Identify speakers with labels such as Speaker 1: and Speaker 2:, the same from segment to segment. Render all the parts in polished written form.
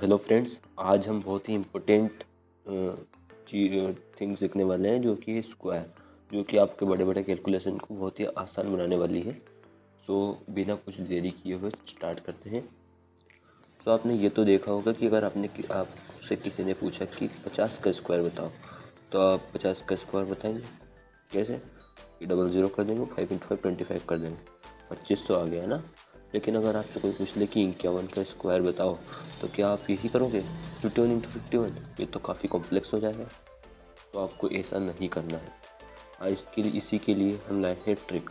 Speaker 1: Hello friends, आज हम बहुत ही इम्पोर्टेंट थिंग सीखने वाले हैं जो कि स्क्वायर, जो कि आपके बड़े बड़े कैलकुलेशन को बहुत ही आसान बनाने वाली है। सो बिना कुछ देरी किए हुए स्टार्ट करते हैं। तो आपने ये तो देखा होगा कि अगर आपसे किसी ने पूछा कि 50 का स्क्वायर बताओ, तो आप 50 का स्क्वायर बताएंगे कैसे? कि डबल ज़ीरो कर देंगे, 5 इंटू 5 25 कर देंगे, 25 तो आ गया ना। लेकिन अगर आपसे कोई पूछ ले कि 51 का स्क्वायर बताओ, तो क्या आप यही करोगे? 51 इंटू 51? ये तो काफ़ी कॉम्प्लेक्स हो जाएगा। तो आपको ऐसा नहीं करना है। इसी के लिए हम लाए हैं ट्रिक।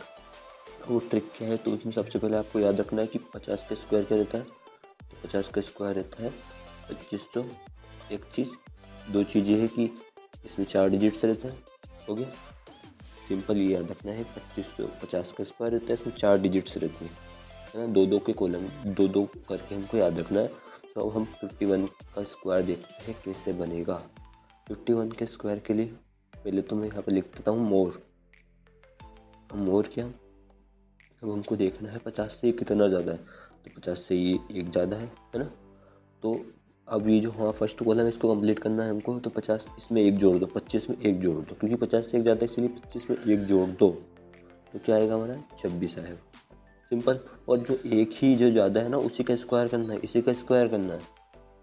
Speaker 1: वो ट्रिक क्या है? तो इसमें सबसे पहले आपको याद रखना है कि 50 का स्क्वायर क्या रहता है। तो 50 का स्क्वायर रहता है 2500। एक चीज़, दो चीज़ें है कि इसमें 4 डिजिट्स रहते हैं। हो गया, सिंपल ये याद रखना है। 2550 का स्क्वायर रहता है, इसमें 4 डिजिट्स रहती हैं, है ना। दो दो के कॉलम, दो दो करके हमको याद रखना है। तो अब हम 51 का स्क्वायर देखते हैं कैसे बनेगा। 51 के स्क्वायर के लिए पहले तो मैं यहाँ पे लिख देता हूँ मोर। मोर क्या? अब हमको देखना है 50 से कितना ज़्यादा है। तो 50 से ये एक ज़्यादा है ना। तो अब ये जो फर्स्ट कॉलम है इसको कंप्लीट करना है हमको। तो 50 इसमें एक जोड़ दो, 25 में एक जोड़ दो, क्योंकि 50 से एक ज़्यादा है इसलिए 25 में एक जोड़ दो। तो क्या आएगा हमारा? 26 आएगा। सिंपल। और जो एक ही जो ज़्यादा है ना, उसी का स्क्वायर करना है, इसी का स्क्वायर करना है।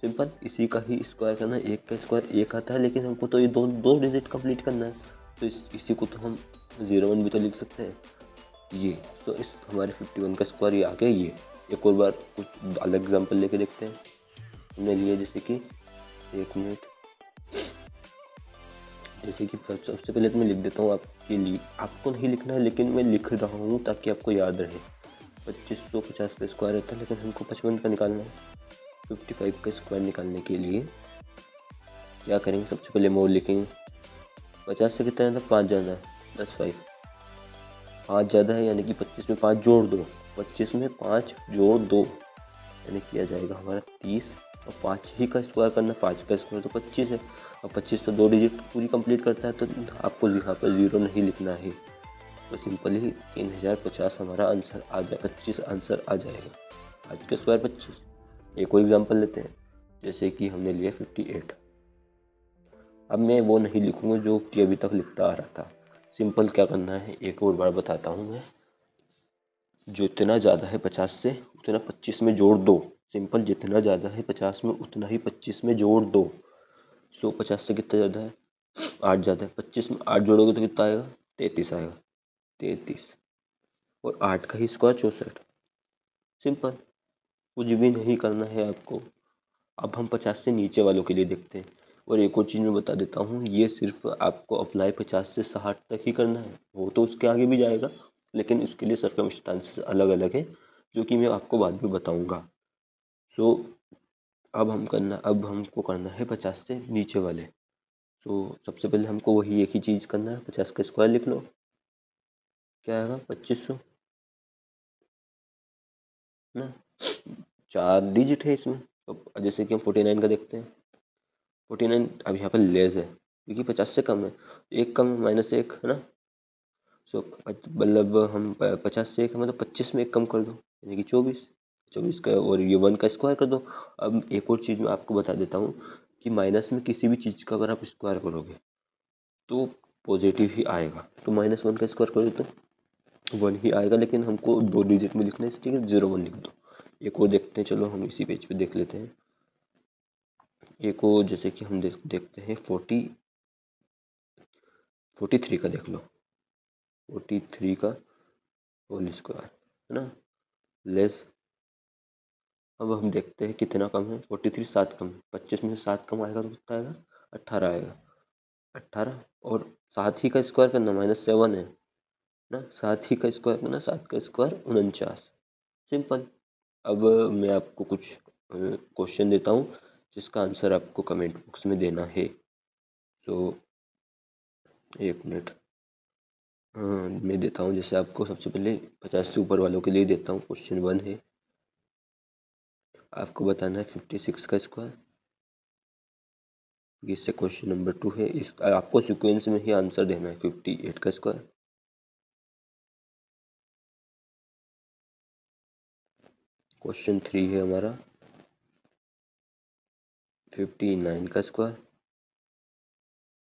Speaker 1: सिंपल, इसी का ही स्क्वायर करना है। एक का स्क्वायर एक आता है, लेकिन हमको तो ये दो दो डिजिट कंप्लीट करना है। तो इसी को तो हम 01 भी तो लिख सकते हैं ये। तो इस हमारे 51 का स्क्वायर ये आ गया ये। एक और बार कुछ अलग एग्जांपल लेके देखते हैं। हमने लिए जैसे कि, एक मिनट, जैसे कि सबसे पहले तो मैं लिख देता हूँ आपके लिए। आपको नहीं लिखना है, लेकिन मैं लिख रहा हूँ ताकि आपको याद रहे। 2550 का स्क्वायर रहता है, लेकिन हमको 55 का निकालना है। 55 का स्क्वायर निकालने के लिए क्या करेंगे? सबसे पहले मोड लिखेंगे। 50 से कितना ज़्यादा? 5 ज़्यादा है, 5 ज़्यादा है, यानी कि 25 में 5 जोड़ दो। 25 में 5 जोड़ दो यानी किया जाएगा हमारा 30। और 5 ही का स्क्वायर करना, 5 का स्क्वायर तो 25 है। और 25 तो दो डिजिट पूरी कंप्लीट करता है, तो आपको यहाँ पर 0 नहीं लिखना है। तो सिंपली 3050 हमारा आंसर आ जाए, 25 आंसर आ जाएगा। आज का स्क्वायर 25। एक और एग्जांपल लेते हैं, जैसे कि हमने लिया 58। अब मैं वो नहीं लिखूंगा जो कि अभी तक लिखता आ रहा था। सिंपल क्या करना है, एक और बार बताता हूँ मैं। जो इतना ज़्यादा है 50 से, उतना 25 में जोड़ दो। सिंपल, जितना ज़्यादा है 50 में उतना ही 25 में जोड़ दो। 50 से कितना ज़्यादा है? 8 ज़्यादा है। 25 में 8 जोड़ोगे तो कितना आएगा? 33 आएगा। 33 और 8 का ही स्क्वायर 64। सिंपल, कुछ भी नहीं करना है आपको। अब हम 50 से नीचे वालों के लिए देखते हैं। और एक और चीज़ मैं बता देता हूँ, ये सिर्फ आपको अप्लाई 50 से 60 तक ही करना है। वो तो उसके आगे भी जाएगा, लेकिन उसके लिए सर्कमस्टांसेस अलग अलग है, जो कि मैं आपको बाद में बताऊँगा। सो अब हमको करना है 50 से नीचे वाले। सबसे पहले हमको वही एक ही चीज़ करना है। 50 का स्क्वायर लिख लो। क्या आएगा? 2500 ना। 4 डिजिट है इसमें। अब जैसे कि हम 49 का देखते हैं। 49 अब यहाँ पर लेस है, क्योंकि 50 से कम है। एक कम, -1 है ना। मतलब हम 50 से एक मतलब 25 में एक कम कर दो, यानी कि 24। 24 का और ये 1 का स्क्वायर कर दो। अब एक और चीज़ मैं आपको बता देता हूँ कि माइनस में किसी भी चीज़ का अगर आप स्क्वायर करोगे तो पॉजिटिव ही आएगा। तो -1 का स्क्वायर करो तो 1 ही आएगा, लेकिन हमको दो डिजिट में लिखना है, इसलिए 01 लिख दो। एक और देखते हैं, चलो हम इसी पेज पे देख लेते हैं। एक और जैसे कि हम देखते हैं 43 का देख लो। 43 का होल स्क्वायर, है ना, लेस। अब हम देखते हैं कितना कम है। 43 7 कम है। 25 में से 7 कम आएगा तो कितना आएगा? 18 आएगा। 18 और 7 ही का स्क्वायर करना, -7 है ना। 7 ही का स्क्वायर करना, 7 का स्क्वायर 49। सिंपल। अब मैं आपको कुछ क्वेश्चन देता हूँ जिसका आंसर आपको कमेंट बॉक्स में देना है। तो एक मिनट, मैं देता हूँ। जैसे आपको सबसे पहले 50 से ऊपर वालों के लिए देता हूँ। क्वेश्चन 1 है, आपको बताना है 56 का स्क्वायर। इससे क्वेश्चन नंबर 2 है, इस आपको सीक्वेंस में ही आंसर देना है। 58 का स्क्वायर। क्वेश्चन 3 है हमारा, 59 का स्क्वायर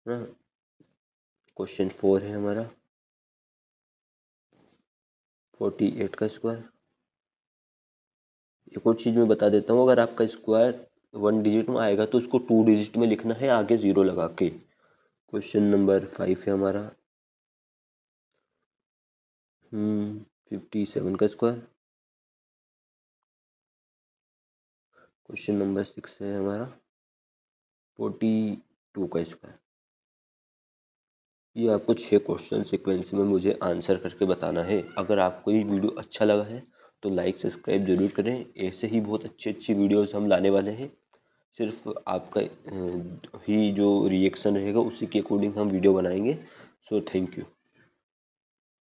Speaker 1: ना। क्वेश्चन 4 है हमारा 48 का स्क्वायर। एक और चीज़ मैं बता देता हूँ, अगर आपका स्क्वायर 1 डिजिट में आएगा तो उसको 2 डिजिट में लिखना है आगे 0 लगा के। क्वेश्चन नंबर 5 है हमारा 57 का स्क्वायर। क्वेश्चन नंबर 6 है हमारा 42 का स्क्वायर। ये आपको 6 क्वेश्चन सीक्वेंस में मुझे आंसर करके बताना है। अगर आपको ये वीडियो अच्छा लगा है तो लाइक सब्सक्राइब जरूर करें। ऐसे ही बहुत अच्छी अच्छी वीडियोस हम लाने वाले हैं। सिर्फ आपका ही जो रिएक्शन रहेगा उसी के अकॉर्डिंग हम वीडियो बनाएंगे। So thank you.